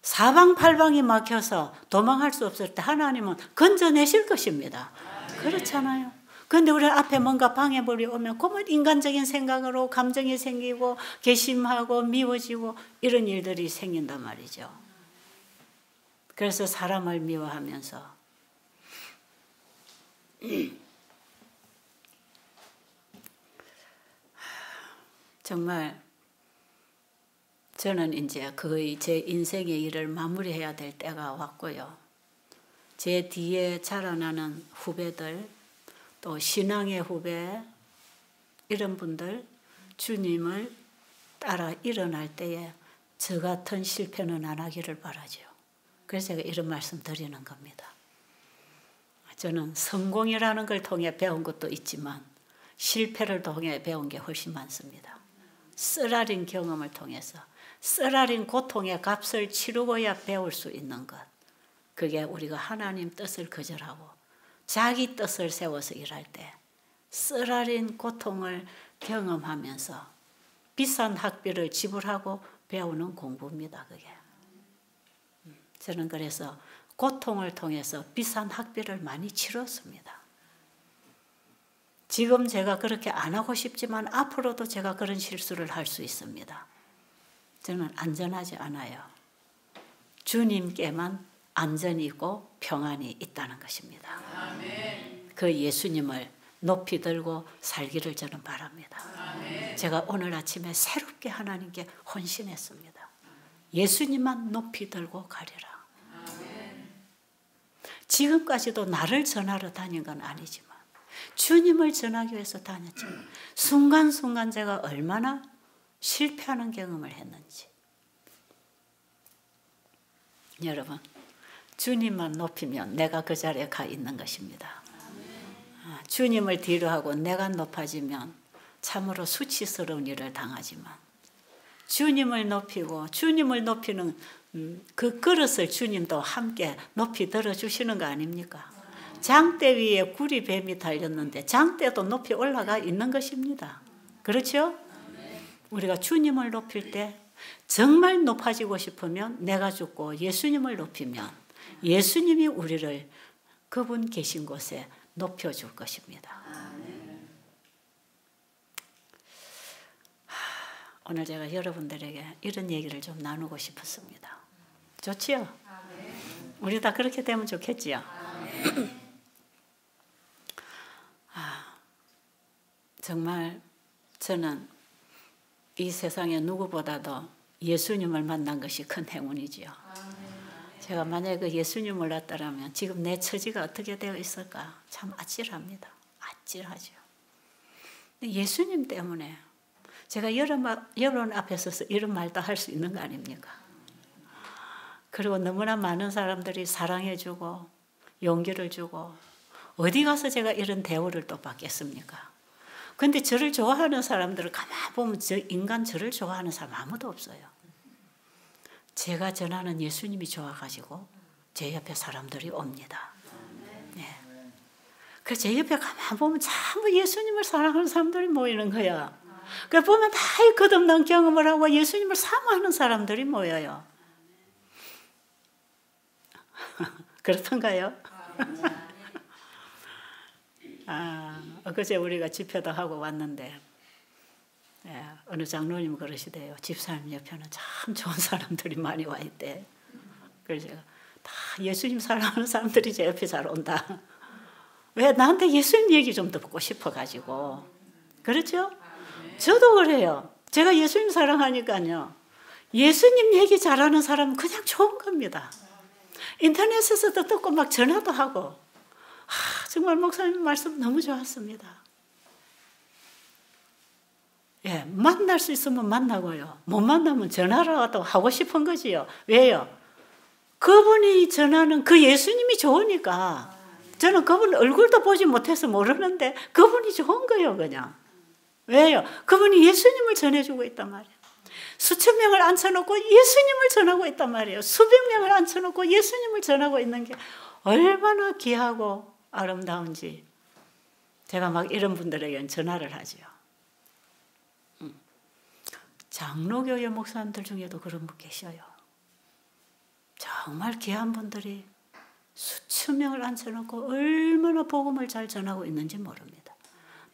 사방팔방이 막혀서 도망할 수 없을 때 하나님은 건져내실 것입니다. 그렇잖아요. 그런데 우리 앞에 뭔가 방해물이 오면 그만 인간적인 생각으로 감정이 생기고 괘씸하고 미워지고 이런 일들이 생긴단 말이죠. 그래서 사람을 미워하면서 정말 저는 이제 거의 제 인생의 일을 마무리해야 될 때가 왔고요. 제 뒤에 자라나는 후배들, 또 신앙의 후배, 이런 분들 주님을 따라 일어날 때에 저 같은 실패는 안 하기를 바라죠. 그래서 제가 이런 말씀 드리는 겁니다. 저는 성공이라는 걸 통해 배운 것도 있지만 실패를 통해 배운 게 훨씬 많습니다. 쓰라린 경험을 통해서 쓰라린 고통의 값을 치르고야 배울 수 있는 것. 그게 우리가 하나님 뜻을 거절하고 자기 뜻을 세워서 일할 때 쓰라린 고통을 경험하면서 비싼 학비를 지불하고 배우는 공부입니다. 그게. 저는 그래서 고통을 통해서 비싼 학비를 많이 치렀습니다. 지금 제가 그렇게 안 하고 싶지만 앞으로도 제가 그런 실수를 할 수 있습니다. 저는 안전하지 않아요. 주님께만 안전이 있고 평안이 있다는 것입니다. 아멘. 그 예수님을 높이 들고 살기를 저는 바랍니다. 아멘. 제가 오늘 아침에 새롭게 하나님께 헌신했습니다. 예수님만 높이 들고 가리라. 아멘. 지금까지도 나를 전하러 다닌 건 아니지만 주님을 전하기 위해서 다녔지만 순간순간 제가 얼마나 실패하는 경험을 했는지. 여러분, 주님만 높이면 내가 그 자리에 가 있는 것입니다. 주님을 뒤로 하고 내가 높아지면 참으로 수치스러운 일을 당하지만 주님을 높이고 주님을 높이는 그 그릇을 주님도 함께 높이 들어주시는 거 아닙니까? 장대 위에 구리 뱀이 달렸는데 장대도 높이 올라가 있는 것입니다. 그렇죠? 우리가 주님을 높일 때 정말 높아지고 싶으면 내가 죽고 예수님을 높이면 예수님이 우리를 그분 계신 곳에 높여줄 것입니다. 오늘 제가 여러분들에게 이런 얘기를 좀 나누고 싶었습니다. 좋지요? 우리 다 그렇게 되면 좋겠지요? 정말 저는 이 세상에 누구보다도 예수님을 만난 것이 큰 행운이지요. 제가 만약에 그 예수님을 몰랐더라면 지금 내 처지가 어떻게 되어 있을까? 참 아찔합니다. 아찔하죠. 예수님 때문에 제가 여러분 앞에 서서 이런 말도 할 수 있는 거 아닙니까? 그리고 너무나 많은 사람들이 사랑해주고 용기를 주고 어디 가서 제가 이런 대우를 또 받겠습니까? 근데 저를 좋아하는 사람들을 가만히 보면 저 인간 저를 좋아하는 사람 아무도 없어요. 제가 전하는 예수님이 좋아가지고 제 옆에 사람들이 옵니다. 네. 그래서 제 옆에 가만히 보면 전부 예수님을 사랑하는 사람들이 모이는 거야. 그래서 보면 다 거듭난 경험을 하고 예수님을 사모하는 사람들이 모여요. 그렇던가요? 그제 우리가 집회도 하고 왔는데 어느 장로님 그러시대요. 집사님 옆에는 참 좋은 사람들이 많이 와 있대. 그래서 제가 다 예수님 사랑하는 사람들이 제 옆에 잘 온다. 왜? 나한테 예수님 얘기 좀 듣고 싶어가지고. 그렇죠? 저도 그래요. 제가 예수님 사랑하니까요. 예수님 얘기 잘하는 사람은 그냥 좋은 겁니다. 인터넷에서도 듣고 막 전화도 하고. 정말 목사님 말씀 너무 좋았습니다. 예, 만날 수 있으면 만나고요. 못 만나면 전화라도 하고 싶은 거지요. 왜요? 그분이 전하는 그 예수님이 좋으니까. 저는 그분 얼굴도 보지 못해서 모르는데 그분이 좋은 거예요, 그냥. 왜요? 그분이 예수님을 전해주고 있단 말이에요. 수천 명을 앉혀놓고 예수님을 전하고 있단 말이에요. 수백 명을 앉혀놓고 예수님을 전하고 있는 게 얼마나 귀하고 아름다운지 제가 막 이런 분들에게는 전화를 하죠. 장로교회 목사님들 중에도 그런 분 계셔요. 정말 귀한 분들이 수천 명을 앉혀놓고 얼마나 복음을 잘 전하고 있는지 모릅니다.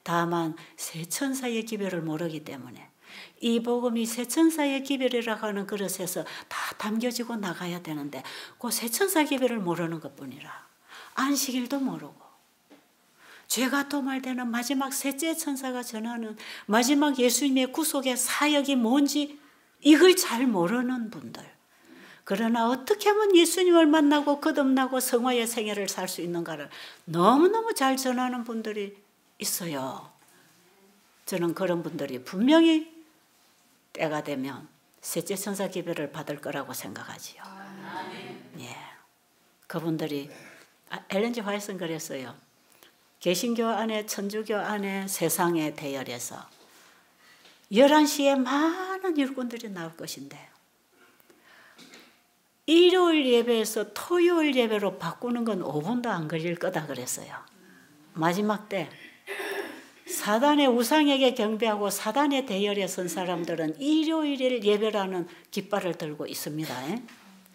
다만 세천사의 기별을 모르기 때문에 이 복음이 세천사의 기별이라고 하는 그릇에서 다 담겨지고 나가야 되는데 그 세천사 기별을 모르는 것뿐이라 안식일도 모르고 죄가 도말되는 마지막 셋째 천사가 전하는 마지막 예수님의 구속의 사역이 뭔지 이걸 잘 모르는 분들. 그러나 어떻게 하면 예수님을 만나고 거듭나고 성화의 생애를 살 수 있는가를 너무너무 잘 전하는 분들이 있어요. 저는 그런 분들이 분명히 때가 되면 셋째 천사 기별을 받을 거라고 생각하지요. 예. 그분들이 엘렌 G 화이트는 그랬어요. 개신교 안에 천주교 안에 세상의 대열에서 11시에 많은 일꾼들이 나올 것인데 일요일 예배에서 토요일 예배로 바꾸는 건 5분도 안 걸릴 거다 그랬어요. 마지막 때 사단의 우상에게 경배하고 사단의 대열에 선 사람들은 일요일 예배라는 깃발을 들고 있습니다.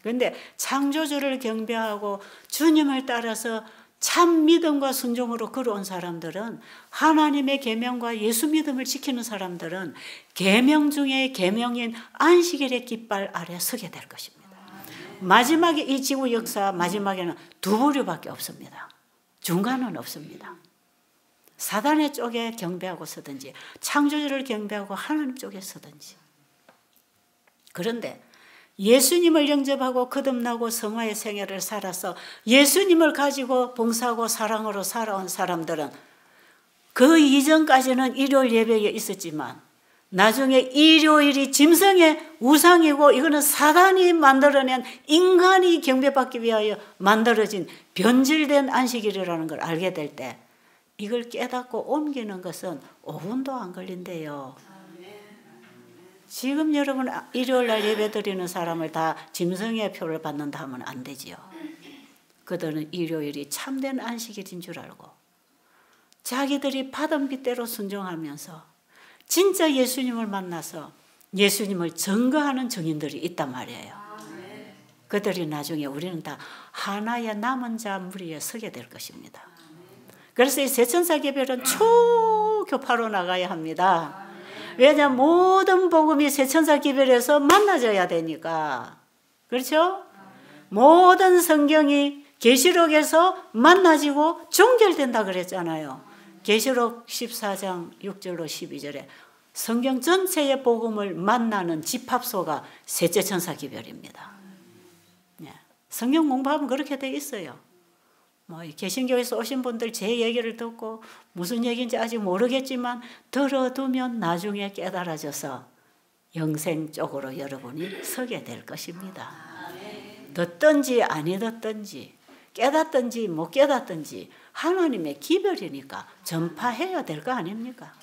그런데 창조주를 경배하고 주님을 따라서 참 믿음과 순종으로 걸어온 사람들은 하나님의 계명과 예수 믿음을 지키는 사람들은 계명 중에 계명인 안식일의 깃발 아래 서게 될 것입니다. 마지막에 이 지구 역사 마지막에는 두 부류밖에 없습니다. 중간은 없습니다. 사단의 쪽에 경배하고 서든지 창조주를 경배하고 하나님 쪽에 서든지. 그런데 예수님을 영접하고 거듭나고 성화의 생애를 살아서 예수님을 가지고 봉사하고 사랑으로 살아온 사람들은 그 이전까지는 일요일 예배에 있었지만 나중에 일요일이 짐승의 우상이고 이거는 사단이 만들어낸 인간이 경배받기 위하여 만들어진 변질된 안식일이라는 걸 알게 될 때 이걸 깨닫고 옮기는 것은 5분도 안 걸린대요. 지금 여러분 일요일 날 예배 드리는 사람을 다 짐승의 표를 받는다 하면 안 되지요. 그들은 일요일이 참된 안식일인 줄 알고 자기들이 받은 빚대로 순종하면서 진짜 예수님을 만나서 예수님을 증거하는 증인들이 있단 말이에요. 그들이 나중에 우리는 다 하나의 남은 자 무리에 서게 될 것입니다. 그래서 이 세천사 개별은 초교파로 나가야 합니다. 왜냐하면 모든 복음이 세천사 기별에서 만나져야 되니까. 그렇죠? 모든 성경이 계시록에서 만나지고 종결된다 그랬잖아요. 계시록 14장 6절로 12절에 성경 전체의 복음을 만나는 집합소가 셋째 천사 기별입니다. 성경 공부하면 그렇게 돼 있어요. 개신교에서 오신 분들 제 얘기를 듣고 무슨 얘기인지 아직 모르겠지만 들어두면 나중에 깨달아져서 영생 쪽으로 여러분이 서게 될 것입니다. 듣든지 아니 듣든지 깨닫든지 못 깨닫든지 하나님의 기별이니까 전파해야 될 거 아닙니까?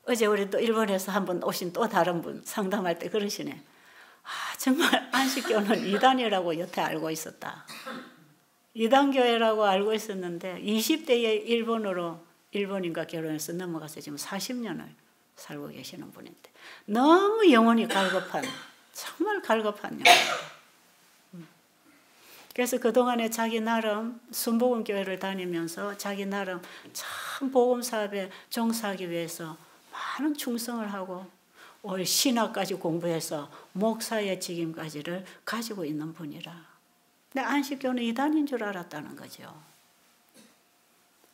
어제 우리 또 일본에서 한번 오신 또 다른 분 상담할 때 그러시네. 정말 안식교는 이단이라고 여태 알고 있었다. 이단교회라고 알고 있었는데 20대에 일본인과 결혼해서 넘어가서 지금 40년을 살고 계시는 분인데 너무 영혼이 갈급한 정말 갈급한 영혼입니다. 그래서 그동안에 자기 나름 순복음교회를 다니면서 자기 나름 참 복음사업에 종사하기 위해서 많은 충성을 하고 올 신학까지 공부해서 목사의 직임까지를 가지고 있는 분이라. 근데 안식교는 이단인 줄 알았다는 거죠.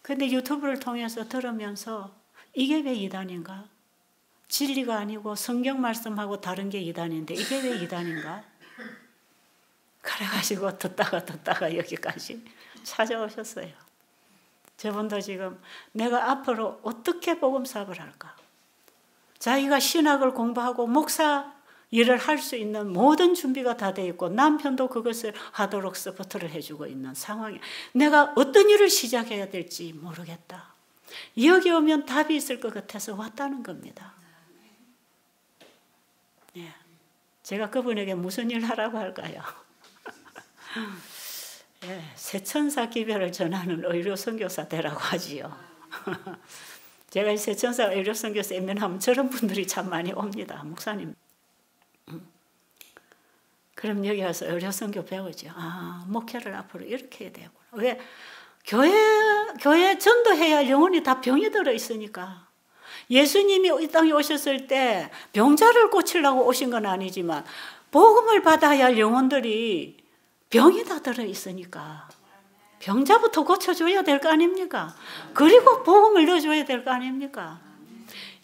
근데 유튜브를 통해서 들으면서 이게 왜 이단인가? 진리가 아니고 성경 말씀하고 다른 게 이단인데 이게 왜 이단인가? 그래가지고 듣다가 여기까지 찾아오셨어요. 저분도 지금 내가 앞으로 어떻게 복음 사업을 할까? 자기가 신학을 공부하고 목사 일을 할 수 있는 모든 준비가 다 돼 있고 남편도 그것을 하도록 서포트를 해주고 있는 상황에 내가 어떤 일을 시작해야 될지 모르겠다. 여기 오면 답이 있을 것 같아서 왔다는 겁니다. 예. 제가 그분에게 무슨 일 하라고 할까요? 예, 새천사 기별을 전하는 의료 선교사 되라고 하지요. 제가 이 새천사 의료 선교사 임면하면 저런 분들이 참 많이 옵니다. 목사님. 그럼 여기 와서 의료 선교 배우죠. 아, 목회를 앞으로 이렇게 해야 되구나. 왜? 교회 전도해야 할 영혼이 다 병이 들어 있으니까. 예수님이 이 땅에 오셨을 때 병자를 고치려고 오신 건 아니지만 복음을 받아야 할 영혼들이 병이 다 들어 있으니까 병자부터 고쳐줘야 될 거 아닙니까? 그리고 복음을 넣어줘야 될 거 아닙니까?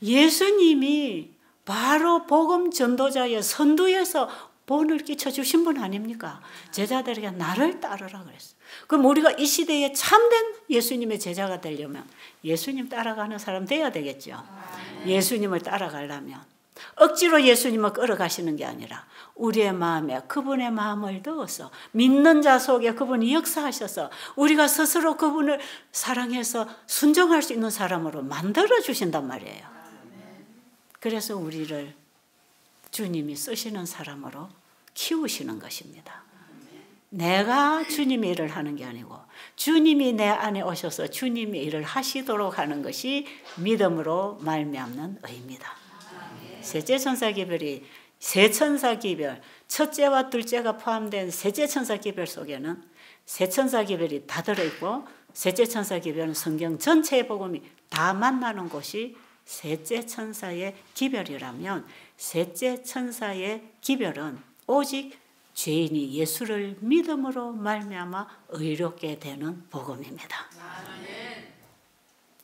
예수님이 바로 복음 전도자의 선두에서 본을 끼쳐주신 분 아닙니까? 제자들에게 나를 따르라 그랬어요. 그럼 우리가 이 시대에 참된 예수님의 제자가 되려면 예수님 따라가는 사람 돼야 되겠죠. 예수님을 따라가려면 억지로 예수님을 끌어가시는 게 아니라 우리의 마음에 그분의 마음을 넣어서 믿는 자 속에 그분이 역사하셔서 우리가 스스로 그분을 사랑해서 순종할 수 있는 사람으로 만들어주신단 말이에요. 그래서 우리를 주님이 쓰시는 사람으로 키우시는 것입니다. 내가 주님의 일을 하는 게 아니고 주님이 내 안에 오셔서 주님의 일을 하시도록 하는 것이 믿음으로 말미암는 의입니다. 셋째 천사기별이 세천사기별, 첫째와 둘째가 포함된 셋째 천사기별 속에는 세 천사기별이 다 들어있고 셋째 천사기별은 성경 전체의 복음이 다 만나는 곳이 셋째 천사의 기별이라면 셋째 천사의 기별은 오직 죄인이 예수를 믿음으로 말미암아 의롭게 되는 복음입니다.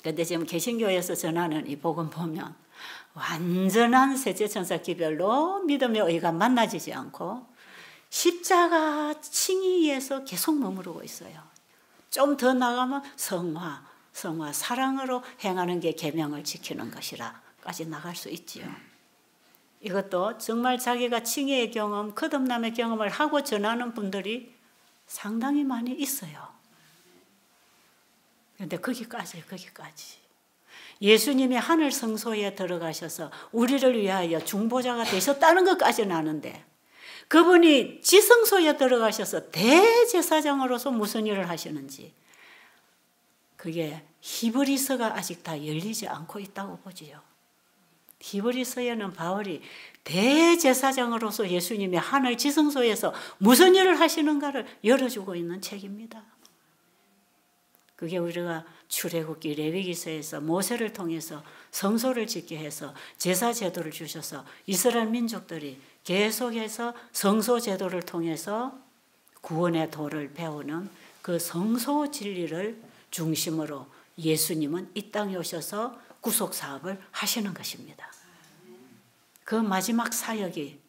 그런데 지금 개신교에서 전하는 이 복음 보면 완전한 셋째 천사 기별로 믿음의 의가 만나지지 않고 십자가 칭의에서 계속 머무르고 있어요. 좀 더 나가면 성화, 사랑으로 행하는 게 계명을 지키는 것이라까지 나갈 수 있지요. 이것도 정말 자기가 칭의의 경험, 거듭남의 경험을 하고 전하는 분들이 상당히 많이 있어요. 그런데 거기까지. 예수님이 하늘 성소에 들어가셔서 우리를 위하여 중보자가 되셨다는 것까지는 아는데 그분이 지성소에 들어가셔서 대제사장으로서 무슨 일을 하시는지 그게 히브리서가 아직 다 열리지 않고 있다고 보지요. 히브리서에는 바울이 대제사장으로서 예수님이 하늘 지성소에서 무슨 일을 하시는가를 열어주고 있는 책입니다. 그게 우리가 출애굽기 레위기서에서 모세를 통해서 성소를 짓게 해서 제사 제도를 주셔서 이스라엘 민족들이 계속해서 성소 제도를 통해서 구원의 도를 배우는 그 성소 진리를 중심으로 예수님은 이 땅에 오셔서 구속 사업을 하시는 것입니다. 그 마지막 사역이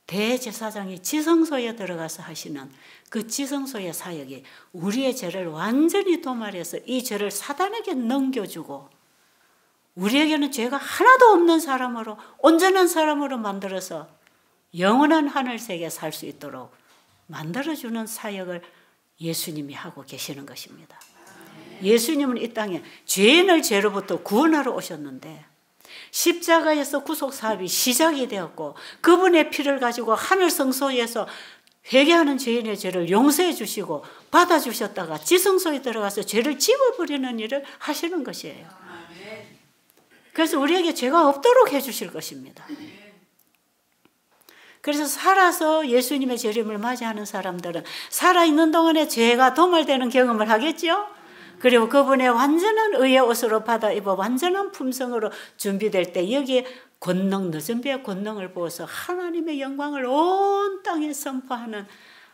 대제사장이 지성소에 들어가서 하시는 그 지성소의 사역이 우리의 죄를 완전히 도말해서 이 죄를 사단에게 넘겨주고 우리에게는 죄가 하나도 없는 사람으로 온전한 사람으로 만들어서 영원한 하늘세계에 살 수 있도록 만들어주는 사역을 예수님이 하고 계시는 것입니다. 예수님은 이 땅에 죄인을 죄로부터 구원하러 오셨는데 십자가에서 구속사업이 시작이 되었고 그분의 피를 가지고 하늘 성소에서 회개하는 죄인의 죄를 용서해 주시고 받아주셨다가 지성소에 들어가서 죄를 지워버리는 일을 하시는 것이에요. 그래서 우리에게 죄가 없도록 해주실 것입니다. 그래서 살아서 예수님의 재림을 맞이하는 사람들은 살아있는 동안에 죄가 도말되는 경험을 하겠죠. 그리고 그분의 완전한 의의 옷으로 받아 입어 완전한 품성으로 준비될 때 여기에 권능, 늦은 비의 권능을 부어서 하나님의 영광을 온 땅에 선포하는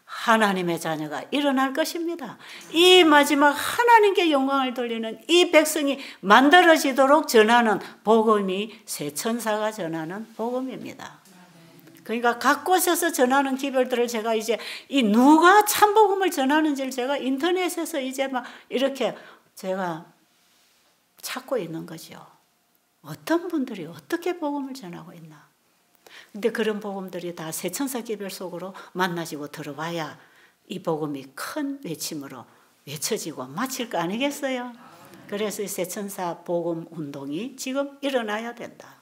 하나님의 자녀가 일어날 것입니다. 이 마지막 하나님께 영광을 돌리는 이 백성이 만들어지도록 전하는 복음이 새 천사가 전하는 복음입니다. 그러니까 각 곳에서 전하는 기별들을 제가 이제 이 누가 참복음을 전하는지를 제가 인터넷에서 이제 막 이렇게 제가 찾고 있는 거죠. 어떤 분들이 어떻게 복음을 전하고 있나. 근데 그런 복음들이 다 새천사 기별 속으로 만나지고 들어와야 이 복음이 큰 외침으로 외쳐지고 마칠 거 아니겠어요? 그래서 이 새천사 복음 운동이 지금 일어나야 된다.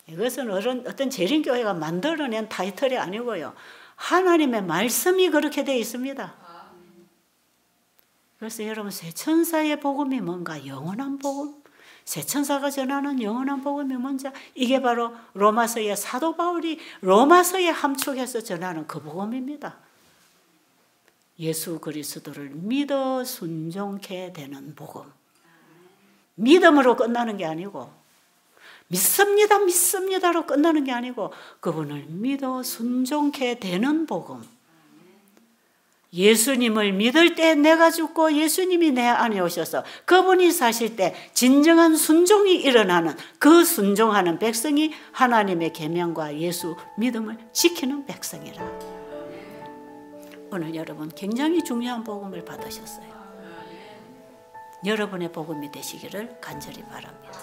이것은 어떤 재림교회가 만들어낸 타이틀이 아니고요. 하나님의 말씀이 그렇게 되어 있습니다. 그래서 여러분 새천사의 복음이 뭔가? 영원한 복음. 새천사가 전하는 영원한 복음이 뭔지, 이게 바로 로마서의 사도 바울이 로마서에 함축해서 전하는 그 복음입니다. 예수 그리스도를 믿어 순종케 되는 복음. 믿음으로 끝나는 게 아니고, 믿습니다, 믿습니다로 끝나는 게 아니고, 그분을 믿어 순종케 되는 복음. 예수님을 믿을 때 내가 죽고 예수님이 내 안에 오셔서 그분이 사실 때 진정한 순종이 일어나는, 그 순종하는 백성이 하나님의 계명과 예수 믿음을 지키는 백성이라. 오늘 여러분 굉장히 중요한 복음을 받으셨어요. 여러분의 복음이 되시기를 간절히 바랍니다.